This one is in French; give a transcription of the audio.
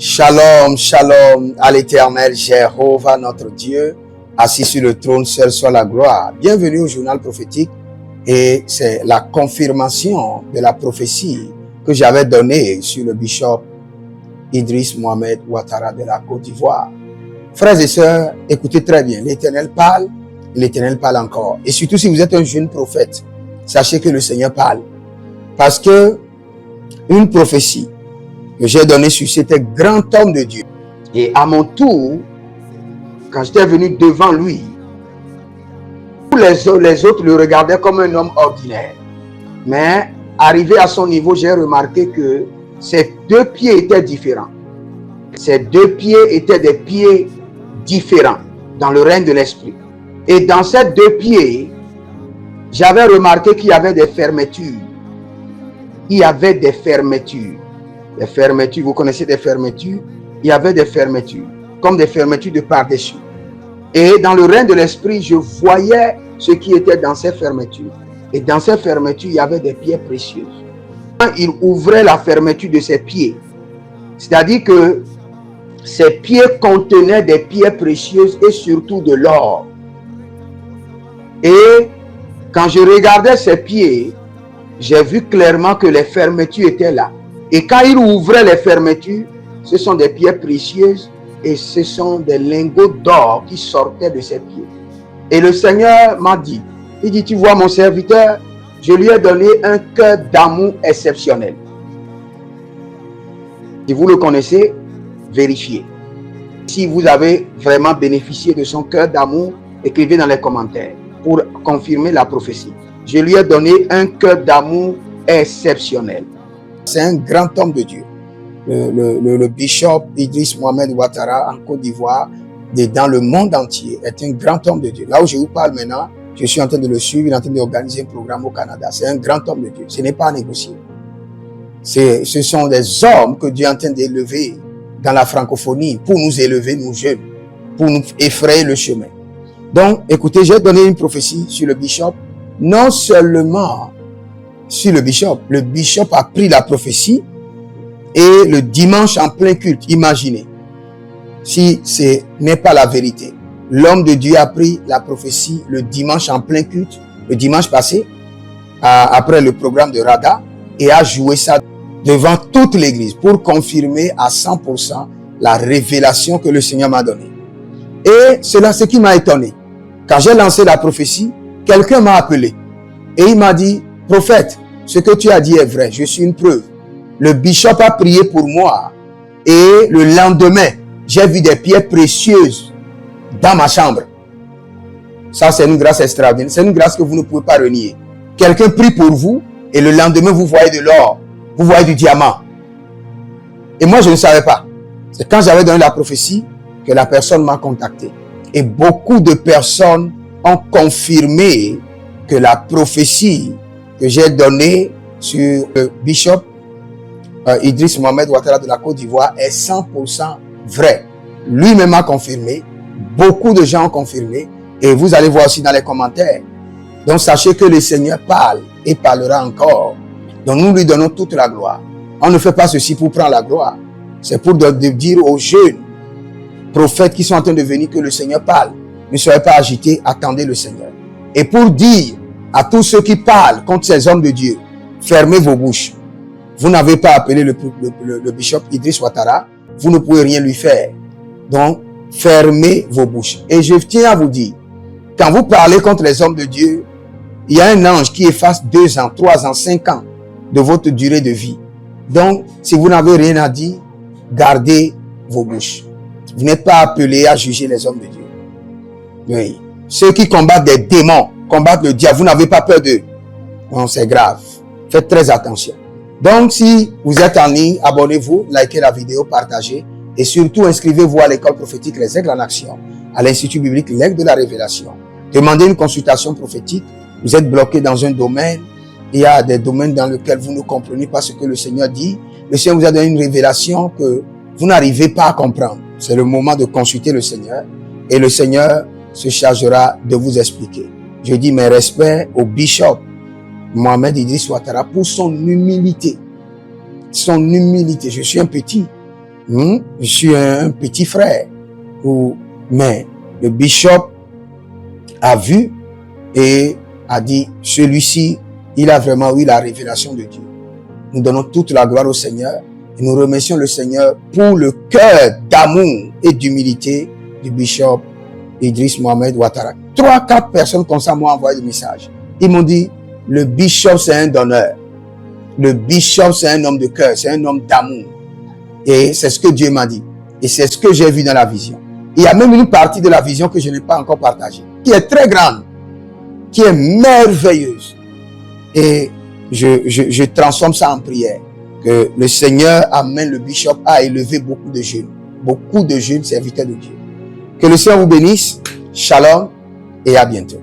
Shalom, shalom à l'Éternel, Jéhovah notre Dieu, assis sur le trône, seul soit la gloire. Bienvenue au journal prophétique et c'est la confirmation de la prophétie que j'avais donnée sur le bishop Idriss Mohamed Ouattara de la Côte d'Ivoire. Frères et sœurs, écoutez très bien, l'Éternel parle encore. Et surtout si vous êtes un jeune prophète, sachez que le Seigneur parle. Parce que une prophétie que j'ai donnée sur cet grand homme de Dieu. Et à mon tour, quand j'étais venu devant lui, les autres le regardaient comme un homme ordinaire. Mais arrivé à son niveau, j'ai remarqué que ses deux pieds étaient différents. Ses deux pieds étaient des pieds différents dans le règne de l'esprit. Et dans ces deux pieds, j'avais remarqué qu'il y avait des fermetures. Il y avait des fermetures. Des fermetures, vous connaissez des fermetures? Il y avait des fermetures, comme des fermetures de par-dessus. Et dans le règne de l'esprit, je voyais ce qui était dans ces fermetures. Et dans ces fermetures, il y avait des pierres précieuses. Quand il ouvrait la fermeture de ses pieds, c'est-à-dire que ses pieds contenaient des pierres précieuses et surtout de l'or. Et quand je regardais ses pieds, j'ai vu clairement que les fermetures étaient là. Et quand il ouvrait les fermetures, ce sont des pierres précieuses et ce sont des lingots d'or qui sortaient de ses pieds. Et le Seigneur m'a dit, il dit, tu vois mon serviteur, je lui ai donné un cœur d'amour exceptionnel. Si vous le connaissez, vérifiez. Si vous avez vraiment bénéficié de son cœur d'amour, écrivez dans les commentaires pour confirmer la prophétie. Je lui ai donné un cœur d'amour exceptionnel. C'est un grand homme de Dieu. Le bishop Idriss Mohamed Ouattara en Côte d'Ivoire, dans le monde entier, est un grand homme de Dieu. Là où je vous parle maintenant, je suis en train de le suivre, il est en train d'organiser un programme au Canada. C'est un grand homme de Dieu. Ce n'est pas à négocier. Ce sont des hommes que Dieu est en train d'élever dans la francophonie pour nous élever, nous jeunes, pour nous effrayer le chemin. Donc, écoutez, j'ai donné une prophétie sur le bishop, non seulement sur le bishop a pris la prophétie et le dimanche en plein culte, imaginez, si ce n'est pas la vérité. L'homme de Dieu a pris la prophétie le dimanche en plein culte, le dimanche passé, après le programme de Rada, et a joué ça devant toute l'église pour confirmer à 100% la révélation que le Seigneur m'a donnée. Et c'est là ce qui m'a étonné. Quand j'ai lancé la prophétie, quelqu'un m'a appelé et il m'a dit, prophète, ce que tu as dit est vrai, je suis une preuve. Le bishop a prié pour moi et le lendemain, j'ai vu des pierres précieuses dans ma chambre. Ça, c'est une grâce extraordinaire. C'est une grâce que vous ne pouvez pas renier. Quelqu'un prie pour vous et le lendemain, vous voyez de l'or, vous voyez du diamant. Et moi, je ne savais pas. C'est quand j'avais donné la prophétie que la personne m'a contacté. Et beaucoup de personnes ont confirmé que la prophétie que j'ai donnée sur le bishop Idriss Mohamed Ouattara de la Côte d'Ivoire est 100% vrai. Lui-même a confirmé, beaucoup de gens ont confirmé, et vous allez voir aussi dans les commentaires. Donc sachez que le Seigneur parle et parlera encore. Donc nous lui donnons toute la gloire. On ne fait pas ceci pour prendre la gloire. C'est pour dire aux jeunes prophètes qui sont en train de venir que le Seigneur parle. Ne soyez pas agités, attendez le Seigneur. Et pour dire à tous ceux qui parlent contre ces hommes de Dieu, fermez vos bouches. Vous n'avez pas appelé le bishop Idriss Ouattara, vous ne pouvez rien lui faire. Donc, fermez vos bouches. Et je tiens à vous dire, quand vous parlez contre les hommes de Dieu, il y a un ange qui efface 2 ans, 3 ans, 5 ans de votre durée de vie. Donc, si vous n'avez rien à dire, gardez vos bouches. Vous n'êtes pas appelé à juger les hommes de Dieu. Oui. Ceux qui combattent des démons, combattent le diable, vous n'avez pas peur d'eux. Non, c'est grave. Faites très attention. Donc, si vous êtes en ligne, abonnez-vous, likez la vidéo, partagez et surtout inscrivez-vous à l'école prophétique Les Aigles en Action, à l'Institut biblique L'Aigle de la Révélation. Demandez une consultation prophétique. Vous êtes bloqué dans un domaine. Il y a des domaines dans lesquels vous ne comprenez pas ce que le Seigneur dit. Le Seigneur vous a donné une révélation que vous n'arrivez pas à comprendre. C'est le moment de consulter le Seigneur et le Seigneur se chargera de vous expliquer. Je dis mes respects au bishop Mohamed Idriss Ouattara pour son humilité. Son humilité. Je suis un petit, Je suis un petit frère. Mais le bishop a vu et a dit, celui-ci, il a vraiment eu la révélation de Dieu. Nous donnons toute la gloire au Seigneur et nous remercions le Seigneur pour le cœur d'amour et d'humilité du bishop Idriss Mohamed Ouattara. 3-4 personnes comme ça m'ont envoyé des messages. Ils m'ont dit, le bishop c'est un donneur. Le bishop c'est un homme de cœur, c'est un homme d'amour. Et c'est ce que Dieu m'a dit. Et c'est ce que j'ai vu dans la vision. Il y a même une partie de la vision que je n'ai pas encore partagée, qui est très grande, qui est merveilleuse. Et je transforme ça en prière. Que le Seigneur amène le bishop à élever beaucoup de jeunes serviteurs de Dieu. Que le Seigneur vous bénisse. Shalom et à bientôt.